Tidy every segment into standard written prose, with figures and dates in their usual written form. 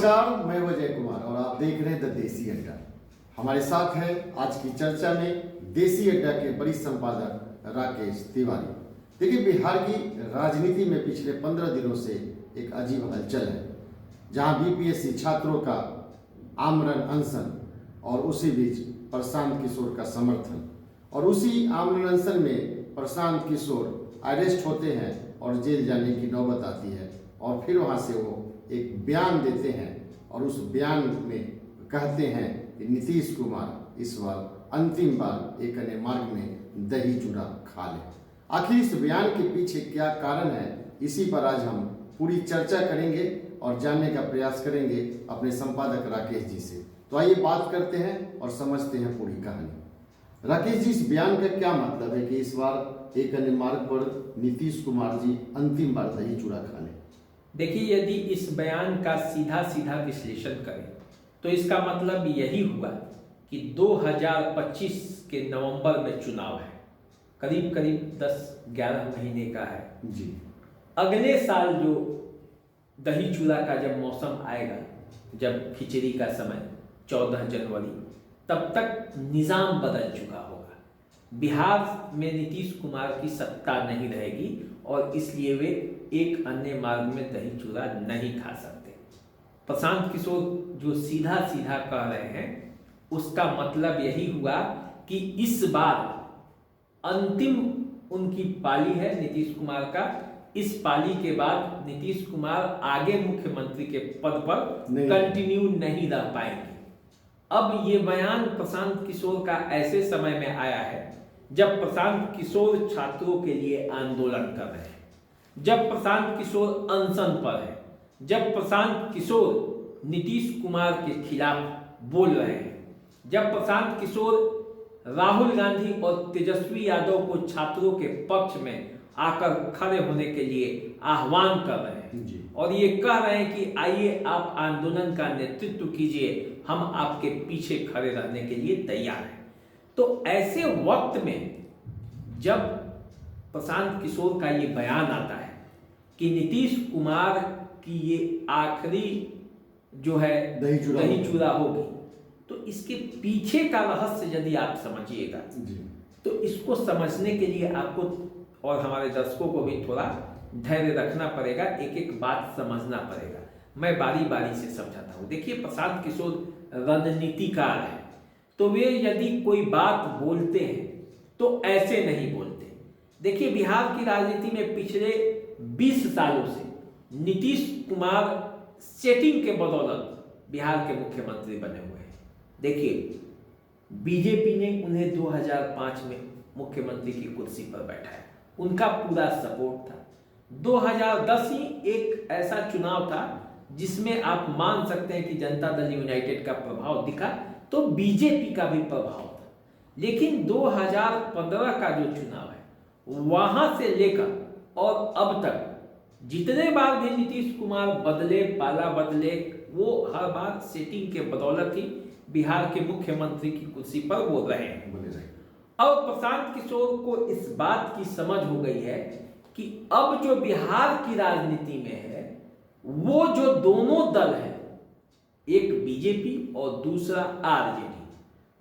नमस्कार, मैं अजय कुमार और आप देख रहे हैं द देसी अड्डा। हमारे साथ है आज की चर्चा में देसी अड्डा के वरिष्ठ संपादक राकेश तिवारी। देखिए, बिहार की राजनीति में पिछले 15 दिनों से एक अजीब हलचल है, जहां बीपीएससी छात्रों का आमरण अनशन और उसी बीच प्रशांत किशोर का समर्थन, और उसी आमरण अनशन में प्रशांत किशोर अरेस्ट होते हैं और जेल जाने की नौबत आती है। और फिर वहां से वो एक बयान देते हैं और उस बयान में कहते हैं कि नीतीश कुमार इस बार अंतिम बार एक अन्य मार्ग में दही चूड़ा खा ले। आखिर इस बयान के पीछे क्या कारण है, इसी पर आज हम पूरी चर्चा करेंगे और जानने का प्रयास करेंगे अपने संपादक राकेश जी से। तो आइए बात करते हैं और समझते हैं पूरी कहानी। राकेश जी, इस बयान का क्या मतलब है कि इस बार एक अन्य मार्ग पर नीतीश कुमार जी अंतिम बार दही चूड़ा खा ले? देखिए, यदि इस बयान का सीधा सीधा विश्लेषण करें तो इसका मतलब यही हुआ कि 2025 के नवंबर में चुनाव है, करीब करीब 10-11 महीने का है जी। अगले साल जो दही चूड़ा का जब मौसम आएगा, जब खिचड़ी का समय 14 जनवरी, तब तक निजाम बदल चुका होगा। बिहार में नीतीश कुमार की सत्ता नहीं रहेगी और इसलिए वे एक अन्य मार्ग में दही चूड़ा नहीं खा सकते। प्रशांत किशोर जो सीधा सीधा कह रहे हैं, उसका मतलब यही हुआ कि इस बार अंतिम उनकी पाली है नीतीश कुमार का। इस पाली के बाद नीतीश कुमार आगे मुख्यमंत्री के पद पर कंटिन्यू नहीं रह पाएंगे। अब ये बयान प्रशांत किशोर का ऐसे समय में आया है जब प्रशांत किशोर छात्रों के लिए आंदोलन कर रहे हैं, जब प्रशांत किशोर अनशन पर है, जब प्रशांत किशोर नीतीश कुमार के खिलाफ बोल रहे हैं, जब प्रशांत किशोर राहुल गांधी और तेजस्वी यादव को छात्रों के पक्ष में आकर खड़े होने के लिए आह्वान कर रहे हैं और ये कह रहे हैं कि आइए आप आंदोलन का नेतृत्व कीजिए, हम आपके पीछे खड़े रहने के लिए तैयार हैं। तो ऐसे वक्त में जब प्रशांत किशोर का ये बयान आता है कि नीतीश कुमार की ये आखिरी जो है दही चूड़ा होगी, तो इसके पीछे का रहस्य यदि आप समझिएगा तो इसको समझने के लिए आपको और हमारे दर्शकों को भी थोड़ा धैर्य रखना पड़ेगा, एक एक बात समझना पड़ेगा। मैं बारी बारी से समझाता हूँ। देखिए, प्रशांत किशोर रणनीतिकार है, तो वे यदि कोई बात बोलते हैं तो ऐसे नहीं बोलते। देखिए, बिहार की राजनीति में पिछले 20 सालों से नीतीश कुमार सेटिंग के बदौलत बिहार के मुख्यमंत्री बने हुए हैं। देखिए, बीजेपी ने उन्हें 2005 में मुख्यमंत्री की कुर्सी पर बैठाया, उनका पूरा सपोर्ट था। 2010 ही एक ऐसा चुनाव था जिसमें आप मान सकते हैं कि जनता दल यूनाइटेड का प्रभाव दिखा, तो बीजेपी का भी प्रभाव था। लेकिन 2015 का जो चुनाव है, वहां से लेकर और अब तक जितने बार भी नीतीश कुमार बदले, पाला बदले, वो हर बार सेटिंग के बदौलत ही बिहार के मुख्यमंत्री की कुर्सी पर वो रहे हैं। अब प्रशांत किशोर को इस बात की समझ हो गई है कि अब जो बिहार की राजनीति में है, वो जो दोनों दल है, एक बीजेपी और दूसरा आरजेडी,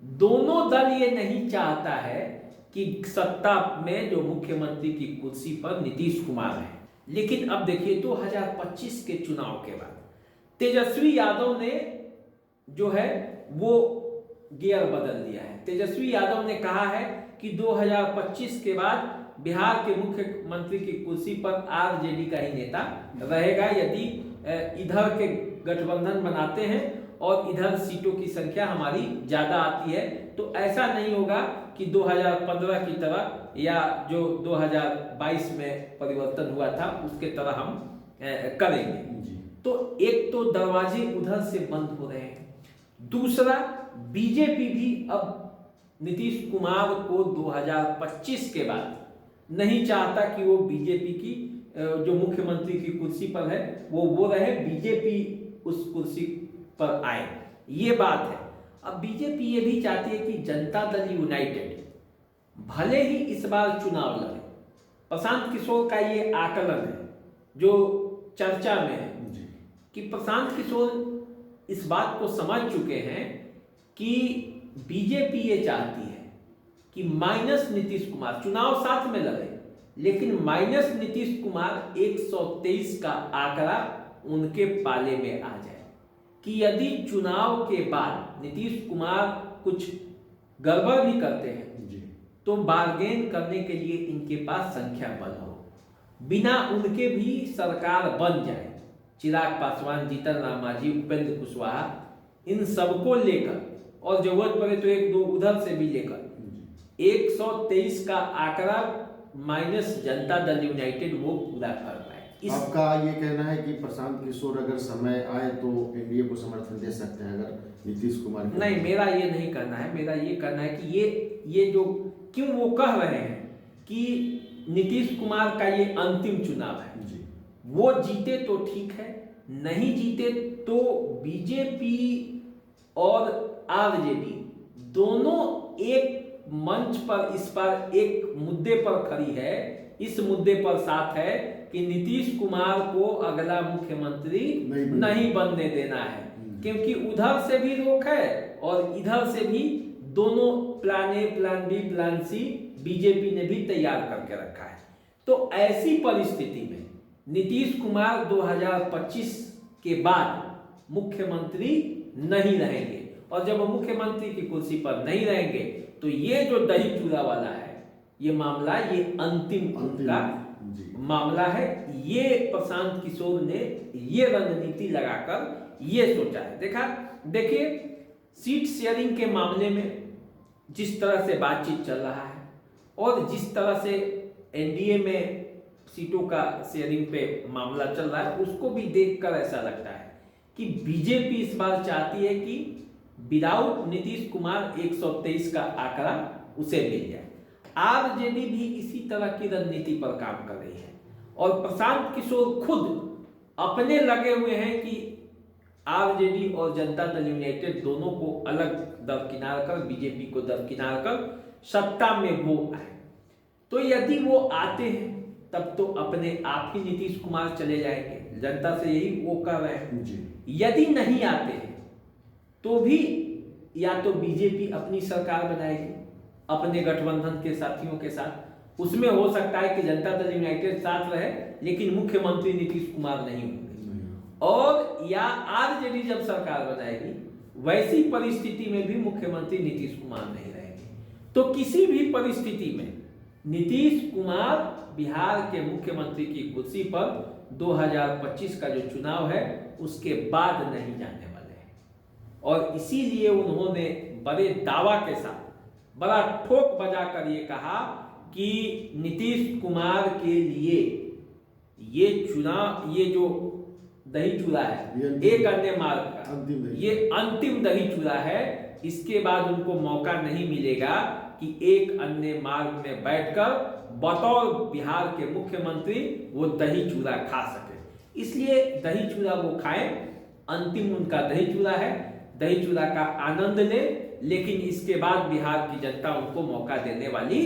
दोनों दल ये नहीं चाहता है कि सत्ता में जो मुख्यमंत्री की कुर्सी पर नीतीश कुमार है। लेकिन अब देखिए, 2025 के चुनाव के बाद तेजस्वी यादव ने जो है वो गियर बदल दिया है। तेजस्वी यादव ने कहा है कि 2025 के बाद बिहार के मुख्यमंत्री की कुर्सी पर आरजेडी का ही नेता रहेगा। यदि इधर के गठबंधन बनाते हैं और इधर सीटों की संख्या हमारी ज्यादा आती है, तो ऐसा नहीं होगा कि 2015 की तरह या जो 2022 में परिवर्तन हुआ था उसके तरह हम करेंगे। तो एक तो दरवाजे उधर से बंद हो रहे हैं, दूसरा बीजेपी भी अब नीतीश कुमार को 2025 के बाद नहीं चाहता कि वो बीजेपी की जो मुख्यमंत्री की कुर्सी पर है वो रहे, बीजेपी उस कुर्सी पर आए, ये बात है। अब बीजेपी ये भी चाहती है कि जनता दल यूनाइटेड भले ही इस बार चुनाव लड़े। प्रशांत किशोर का ये आकलन है जो चर्चा में है कि प्रशांत किशोर इस बात को समझ चुके हैं कि बीजेपी ये चाहती है कि माइनस नीतीश कुमार चुनाव साथ में लड़े, लेकिन माइनस नीतीश कुमार 123 का आंकड़ा उनके पाले में आ जाए कि यदि चुनाव के बाद नीतीश कुमार कुछ गड़बड़ भी करते हैं तो बार्गेन करने के लिए इनके पास संख्या बल हो, बिना उनके भी सरकार बन जाए। चिराग पासवान, जीतन राम मांझी, उपेंद्र कुशवाहा, इन सबको लेकर और जरूरत पड़े तो एक दो उधर से भी लेकर 123 का आंकड़ा माइनस जनता दल यूनाइटेड वो पूरा कर पाए। आपका ये कहना है कि प्रशांत किशोर अगर समय आए तो एनडीए को समर्थन दे सकते हैं अगर नीतीश कुमार? नहीं, मेरा ये नहीं कहना है। मेरा ये कहना है कि ये जो क्यों वो कह रहे हैं कि नीतीश कुमार का ये अंतिम चुनाव है जी। वो जीते तो ठीक है, नहीं जीते तो बीजेपी और आरजेडी दोनों एक मंच पर इस पर एक मुद्दे पर खड़ी है। इस मुद्दे पर साथ है कि नीतीश कुमार को अगला मुख्यमंत्री नहीं बनने देना है, क्योंकि उधर से भी रोक है और इधर से भी दोनों plan A, plan B, plan C BJP ने भी तैयार करके रखा है। तो ऐसी परिस्थिति में नीतीश कुमार 2025 के बाद मुख्यमंत्री नहीं रहेंगे, और जब वो मुख्यमंत्री की कुर्सी पर नहीं रहेंगे तो ये जो दही चूड़ा वाला है ये मामला, ये अंतिम का मामला है। ये प्रशांत किशोर ने ये रणनीति लगाकर ये सोचा है। देखिए सीट शेयरिंग के मामले में जिस तरह से बातचीत चल रहा है और जिस तरह से एनडीए में सीटों का शेयरिंग पे मामला चल रहा है, उसको भी देखकर ऐसा लगता है कि बीजेपी इस बार चाहती है कि विदाउट नीतीश कुमार 123 का आंकड़ा उसे मिल जाए। आरजेडी भी इसी तरह की रणनीति पर काम कर रही है और प्रशांत किशोर खुद अपने लगे हुए हैं कि आरजेडी और जनता दल यूनाइटेड दोनों को अलग दरकिनार कर, बीजेपी को दरकिनार कर सत्ता में वो आए। तो यदि वो आते हैं तब तो अपने आप ही नीतीश कुमार चले जाएंगे, जनता से यही वो कह रहे हैं। यदि नहीं आते हैं तो भी या तो बीजेपी अपनी सरकार बनाएगी अपने गठबंधन के साथियों के साथ, उसमें हो सकता है कि जनता दल यूनाइटेड साथ रहे लेकिन मुख्यमंत्री नीतीश कुमार नहीं होंगे, और या आरजेडी जब सरकार बनाएगी वैसी परिस्थिति में भी मुख्यमंत्री नीतीश कुमार नहीं रहेंगे। तो किसी भी परिस्थिति में नीतीश कुमार बिहार के मुख्यमंत्री की कुर्सी पर 2025 का जो चुनाव है उसके बाद नहीं जाने वाले हैं, और इसीलिए उन्होंने बड़े दावा के साथ बड़ा ठोक बजाकर ये कहा कि नीतीश कुमार के लिए ये चुनाव, ये जो दही चूड़ा है एक अन्य मार्ग का, ये अंतिम दही चूड़ा है। इसके बाद उनको मौका नहीं मिलेगा कि एक अन्य मार्ग में बैठकर बतौर बिहार के मुख्यमंत्री वो दही चूड़ा खा सके। इसलिए दही चूड़ा वो खाएं, अंतिम उनका दही चूड़ा है, दही चूड़ा का आनंद ले, लेकिन इसके बाद बिहार की जनता उनको मौका देने वाली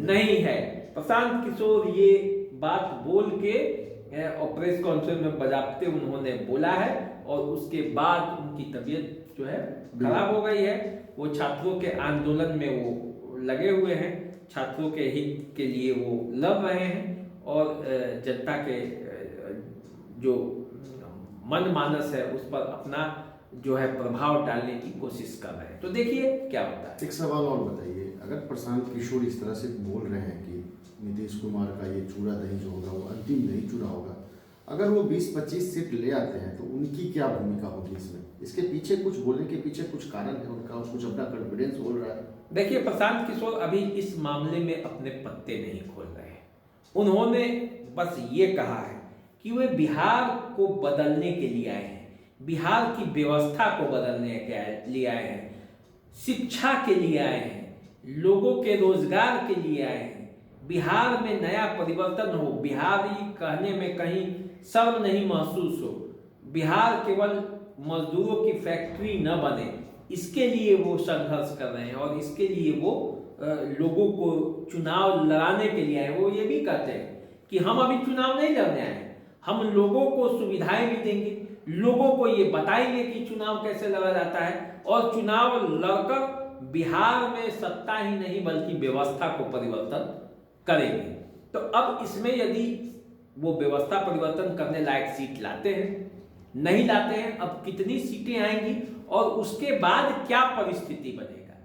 नहीं है। प्रशांत किशोर ये बात बोल के और प्रेस कॉन्फ्रेंस में बजाते उन्होंने बोला है, और उसके बाद उनकी तबीयत जो है खराब हो गई है। वो छात्रों के आंदोलन में वो लगे हुए हैं, छात्रों के हित के लिए वो लड़ रहे हैं और जनता के जो मनमानस है उस पर अपना जो है प्रभाव डालने की कोशिश कर रहे हैं। तो देखिए क्या होता है। एक सवाल और बताइए, अगर प्रशांत किशोर इस तरह से बोल रहे हैं कि नीतीश कुमार का ये चूड़ा दही जो होगा वो अंतिम दही चूड़ा होगा, अगर वो 20-25 सीट ले आते हैं तो उनकी क्या भूमिका होगी इसमें? इसके पीछे कुछ बोलने के पीछे कुछ कारण है उनका, कुछ अपना कॉन्फिडेंस बोल रहा है? देखिए प्रशांत किशोर अभी इस मामले में अपने पत्ते नहीं खोल रहे हैं। उन्होंने बस ये कहा है कि वे बिहार को बदलने के लिए आए हैं, बिहार की व्यवस्था को बदलने के लिए आए हैं, शिक्षा के लिए आए हैं, लोगों के रोजगार के लिए आए हैं, बिहार में नया परिवर्तन हो, बिहारी कहने में कहीं शर्म नहीं महसूस हो, बिहार केवल मजदूरों की फैक्ट्री न बने, इसके लिए वो संघर्ष कर रहे हैं और इसके लिए वो लोगों को चुनाव लड़ाने के लिए आए। वो ये भी कहते हैं कि हम अभी चुनाव नहीं लड़ने आए, हम लोगों को सुविधाएं भी देंगे, लोगों को ये बताएंगे कि चुनाव कैसे लड़ा जाता है, और चुनाव लड़कर बिहार में सत्ता ही नहीं बल्कि व्यवस्था को परिवर्तन करेंगे। तो अब इसमें यदि वो व्यवस्था परिवर्तन करने लायक सीट लाते हैं, नहीं लाते हैं, अब कितनी सीटें आएंगी और उसके बाद क्या परिस्थिति बनेगा,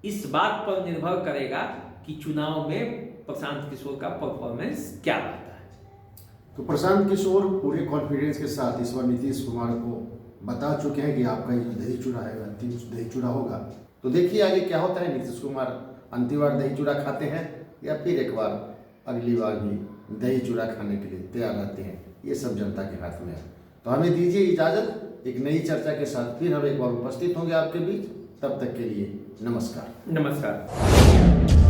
इस बात पर निर्भर करेगा कि चुनाव में प्रशांत किशोर का परफॉर्मेंस क्या रहता है। तो प्रशांत किशोर पूरे कॉन्फिडेंस के साथ इस बार नीतीश कुमार को बता चुके हैं कि आपका ये दही चूड़ा है, अंतिम दही चूड़ा होगा। तो देखिए आगे क्या होता है, नीतीश कुमार अंतिम बार दही चूड़ा खाते हैं या फिर एक बार अगली बार भी दही चूड़ा खाने के लिए तैयार रहते हैं, ये सब जनता के हाथ में है। तो हमें दीजिए इजाजत, एक नई चर्चा के साथ फिर हम एक बार उपस्थित होंगे आपके बीच। तब तक के लिए नमस्कार। नमस्कार।